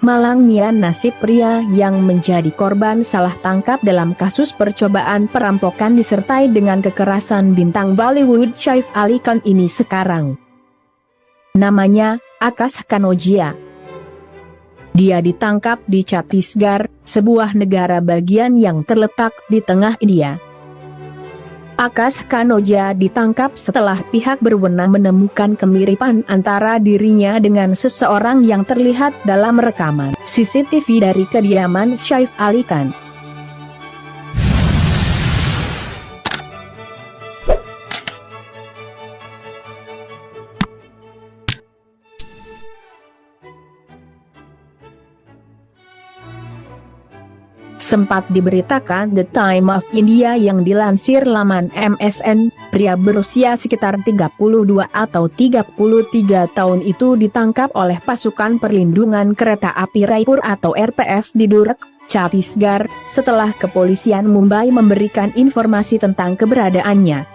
Malangnya nasib pria yang menjadi korban salah tangkap dalam kasus percobaan perampokan disertai dengan kekerasan bintang Bollywood Saif Ali Khan ini sekarang. Namanya Akash Kanojia. Dia ditangkap di Chhattisgarh, sebuah negara bagian yang terletak di tengah India. Akash Kanojia ditangkap setelah pihak berwenang menemukan kemiripan antara dirinya dengan seseorang yang terlihat dalam rekaman CCTV dari kediaman Saif Ali Khan. Sempat diberitakan The Time of India yang dilansir laman MSN, pria berusia sekitar 32 atau 33 tahun itu ditangkap oleh pasukan perlindungan kereta api Raipur atau RPF di Durg, Chhattisgarh, setelah kepolisian Mumbai memberikan informasi tentang keberadaannya.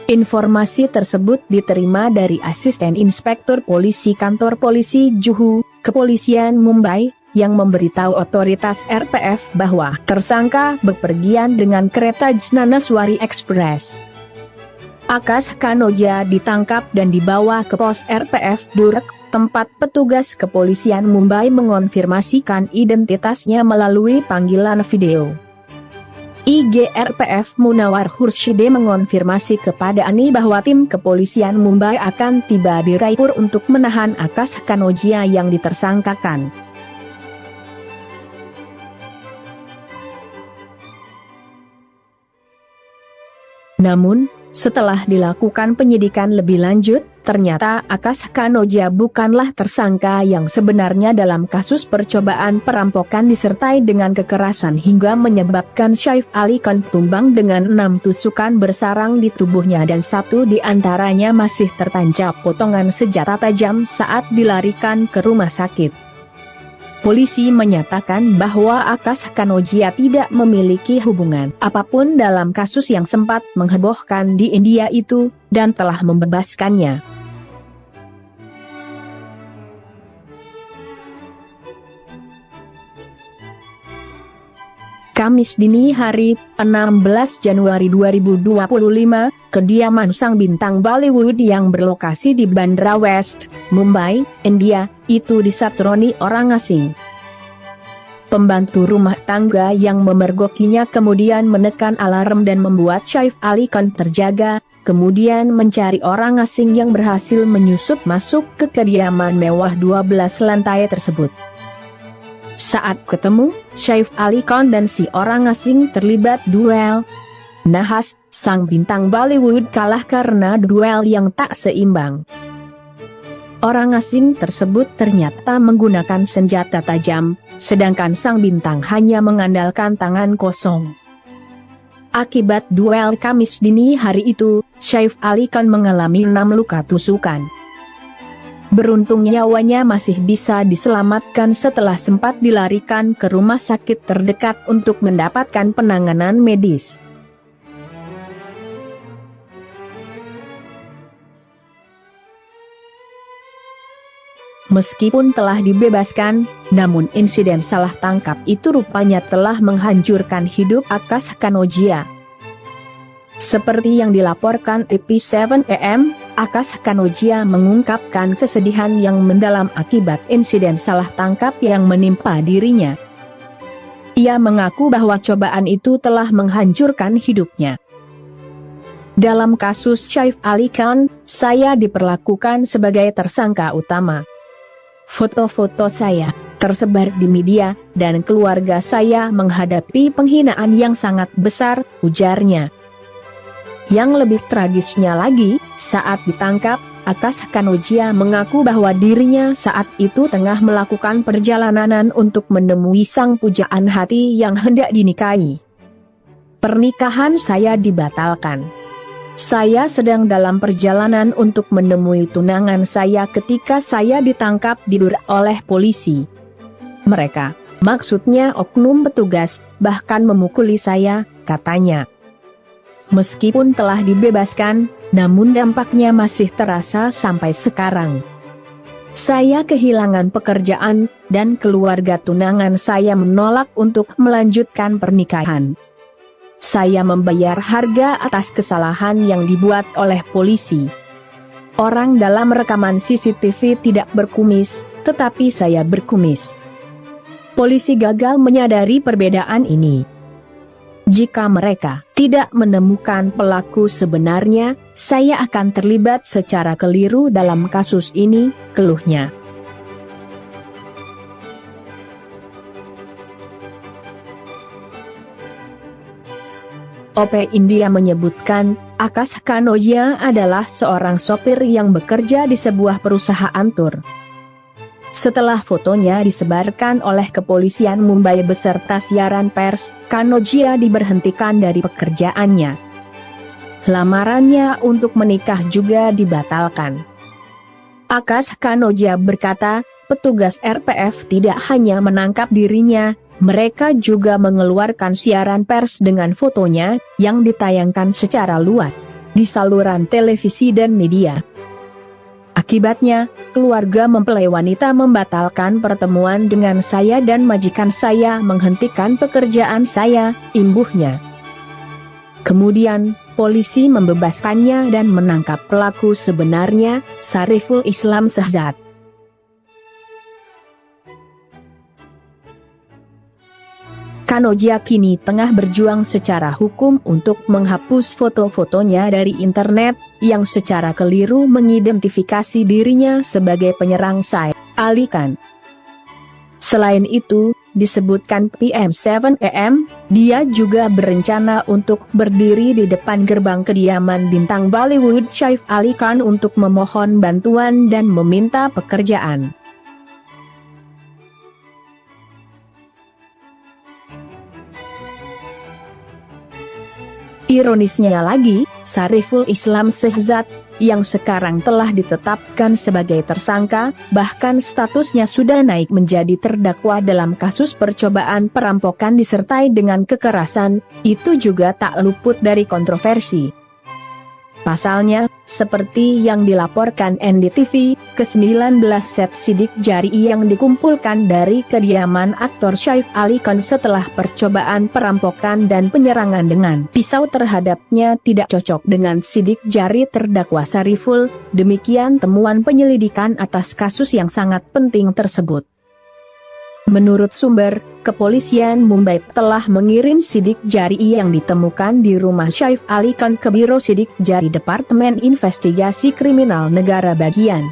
Informasi tersebut diterima dari Asisten Inspektur Polisi Kantor Polisi Juhu, Kepolisian Mumbai, yang memberitahu otoritas RPF bahwa tersangka bepergian dengan kereta Jnanaswari Express. Akash Kanojia ditangkap dan dibawa ke pos RPF Durg, tempat petugas kepolisian Mumbai mengonfirmasikan identitasnya melalui panggilan video. IG RPF Munawar Khurshide mengonfirmasi kepada ANI bahwa tim kepolisian Mumbai akan tiba di Raipur untuk menahan Akash Kanojia yang ditersangkakan. Namun, setelah dilakukan penyidikan lebih lanjut, ternyata Akash Kanojia bukanlah tersangka yang sebenarnya dalam kasus percobaan perampokan disertai dengan kekerasan hingga menyebabkan Saif Ali Khan tumbang dengan 6 tusukan bersarang di tubuhnya dan 1 di antaranya masih tertancap potongan senjata tajam saat dilarikan ke rumah sakit. Polisi menyatakan bahwa Akash Kanojia tidak memiliki hubungan apapun dalam kasus yang sempat menghebohkan di India itu, dan telah membebaskannya. Kamis dini hari, 16 Januari 2025, kediaman sang bintang Bollywood yang berlokasi di Bandra West, Mumbai, India, itu disatroni orang asing. Pembantu rumah tangga yang memergokinya kemudian menekan alarm dan membuat Saif Ali Khan terjaga, kemudian mencari orang asing yang berhasil menyusup masuk ke kediaman mewah 12 lantai tersebut. Saat ketemu, Saif Ali Khan dan si orang asing terlibat duel. Nahas, sang bintang Bollywood kalah karena duel yang tak seimbang. Orang asing tersebut ternyata menggunakan senjata tajam, sedangkan sang bintang hanya mengandalkan tangan kosong. Akibat duel Kamis dini hari itu, Saif Ali Khan mengalami 6 luka tusukan. Beruntung nyawanya masih bisa diselamatkan setelah sempat dilarikan ke rumah sakit terdekat untuk mendapatkan penanganan medis. Meskipun telah dibebaskan, namun insiden salah tangkap itu rupanya telah menghancurkan hidup Akash Kanojia. Seperti yang dilaporkan EP7am, Akash Kanojia mengungkapkan kesedihan yang mendalam akibat insiden salah tangkap yang menimpa dirinya. Ia mengaku bahwa cobaan itu telah menghancurkan hidupnya. Dalam kasus Saif Ali Khan, saya diperlakukan sebagai tersangka utama. Foto-foto saya tersebar di media, dan keluarga saya menghadapi penghinaan yang sangat besar, ujarnya. Yang lebih tragisnya lagi, saat ditangkap, Akash Kanojia mengaku bahwa dirinya saat itu tengah melakukan perjalanan untuk menemui sang pujaan hati yang hendak dinikahi. Pernikahan saya dibatalkan. Saya sedang dalam perjalanan untuk menemui tunangan saya ketika saya ditangkap di Durg oleh polisi. Mereka, maksudnya oknum petugas, bahkan memukuli saya, katanya. Meskipun telah dibebaskan, namun dampaknya masih terasa sampai sekarang. Saya kehilangan pekerjaan, dan keluarga tunangan saya menolak untuk melanjutkan pernikahan. Saya membayar harga atas kesalahan yang dibuat oleh polisi. Orang dalam rekaman CCTV tidak berkumis, tetapi saya berkumis. Polisi gagal menyadari perbedaan ini. Jika mereka tidak menemukan pelaku sebenarnya, saya akan terlibat secara keliru dalam kasus ini, keluhnya. OP India menyebutkan, Akash Kanodia adalah seorang sopir yang bekerja di sebuah perusahaan tur. Setelah fotonya disebarkan oleh kepolisian Mumbai beserta siaran pers, Kanodia diberhentikan dari pekerjaannya. Lamarannya untuk menikah juga dibatalkan. Akash Kanodia berkata, petugas RPF tidak hanya menangkap dirinya, mereka juga mengeluarkan siaran pers dengan fotonya, yang ditayangkan secara luas di saluran televisi dan media. Akibatnya, keluarga mempelai wanita membatalkan pertemuan dengan saya dan majikan saya menghentikan pekerjaan saya, imbuhnya. Kemudian, polisi membebaskannya dan menangkap pelaku sebenarnya, Sariful Islam Shehzad. Kanodia kini tengah berjuang secara hukum untuk menghapus foto-fotonya dari internet, yang secara keliru mengidentifikasi dirinya sebagai penyerang Saif Ali Khan. Selain itu, disebutkan PM7am, dia juga berencana untuk berdiri di depan gerbang kediaman bintang Bollywood Saif Ali Khan untuk memohon bantuan dan meminta pekerjaan. Ironisnya lagi, Sariful Islam Shehzad, yang sekarang telah ditetapkan sebagai tersangka, bahkan statusnya sudah naik menjadi terdakwa dalam kasus percobaan perampokan disertai dengan kekerasan, itu juga tak luput dari kontroversi. Pasalnya, seperti yang dilaporkan NDTV, ke-19 set sidik jari yang dikumpulkan dari kediaman aktor Saif Ali Khan setelah percobaan perampokan dan penyerangan dengan pisau terhadapnya tidak cocok dengan sidik jari terdakwa Sariful, demikian temuan penyelidikan atas kasus yang sangat penting tersebut. Menurut sumber, kepolisian Mumbai telah mengirim sidik jari yang ditemukan di rumah Saif Ali Khan ke Biro Sidik Jari Departemen Investigasi Kriminal Negara Bagian.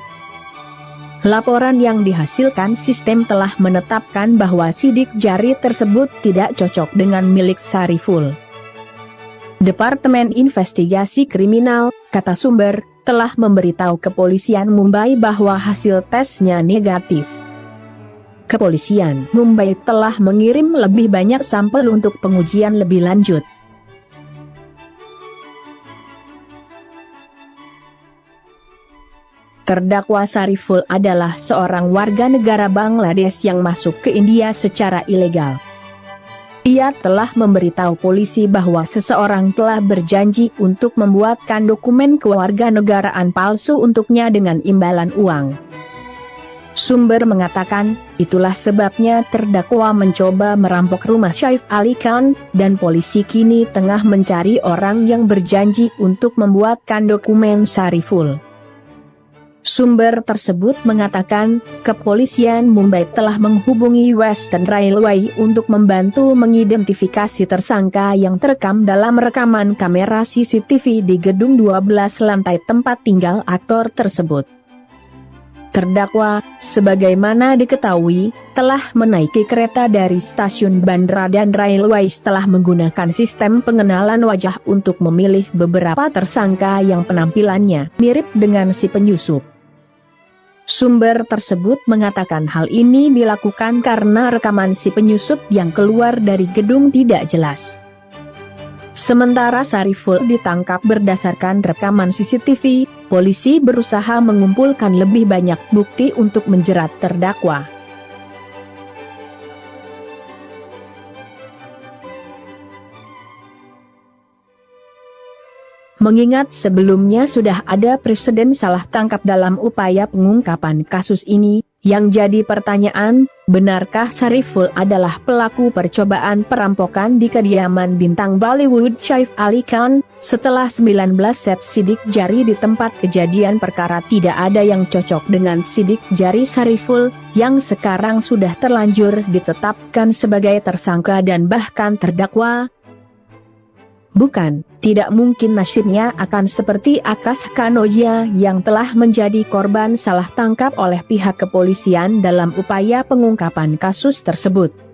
Laporan yang dihasilkan sistem telah menetapkan bahwa sidik jari tersebut tidak cocok dengan milik Sariful. Departemen Investigasi Kriminal, kata sumber, telah memberitahu kepolisian Mumbai bahwa hasil tesnya negatif. Kepolisian Mumbai telah mengirim lebih banyak sampel untuk pengujian lebih lanjut. Terdakwa Sariful adalah seorang warga negara Bangladesh yang masuk ke India secara ilegal. Ia telah memberitahu polisi bahwa seseorang telah berjanji untuk membuatkan dokumen kewarganegaraan palsu untuknya dengan imbalan uang. Sumber mengatakan, itulah sebabnya terdakwa mencoba merampok rumah Saif Ali Khan, dan polisi kini tengah mencari orang yang berjanji untuk membuatkan dokumen Sariful. Sumber tersebut mengatakan, kepolisian Mumbai telah menghubungi Western Railway untuk membantu mengidentifikasi tersangka yang terekam dalam rekaman kamera CCTV di gedung 12 lantai tempat tinggal aktor tersebut. Terdakwa, sebagaimana diketahui, telah menaiki kereta dari stasiun bandara dan railway setelah menggunakan sistem pengenalan wajah untuk memilih beberapa tersangka yang penampilannya mirip dengan si penyusup. Sumber tersebut mengatakan hal ini dilakukan karena rekaman si penyusup yang keluar dari gedung tidak jelas. Sementara Sariful ditangkap berdasarkan rekaman CCTV, polisi berusaha mengumpulkan lebih banyak bukti untuk menjerat terdakwa. Mengingat sebelumnya sudah ada presiden salah tangkap dalam upaya pengungkapan kasus ini, yang jadi pertanyaan, benarkah Sariful adalah pelaku percobaan perampokan di kediaman bintang Bollywood Saif Ali Khan? Setelah 19 set sidik jari di tempat kejadian perkara tidak ada yang cocok dengan sidik jari Sariful, yang sekarang sudah terlanjur ditetapkan sebagai tersangka dan bahkan terdakwa. Bukan, tidak mungkin nasibnya akan seperti Akash Kanoja yang telah menjadi korban salah tangkap oleh pihak kepolisian dalam upaya pengungkapan kasus tersebut.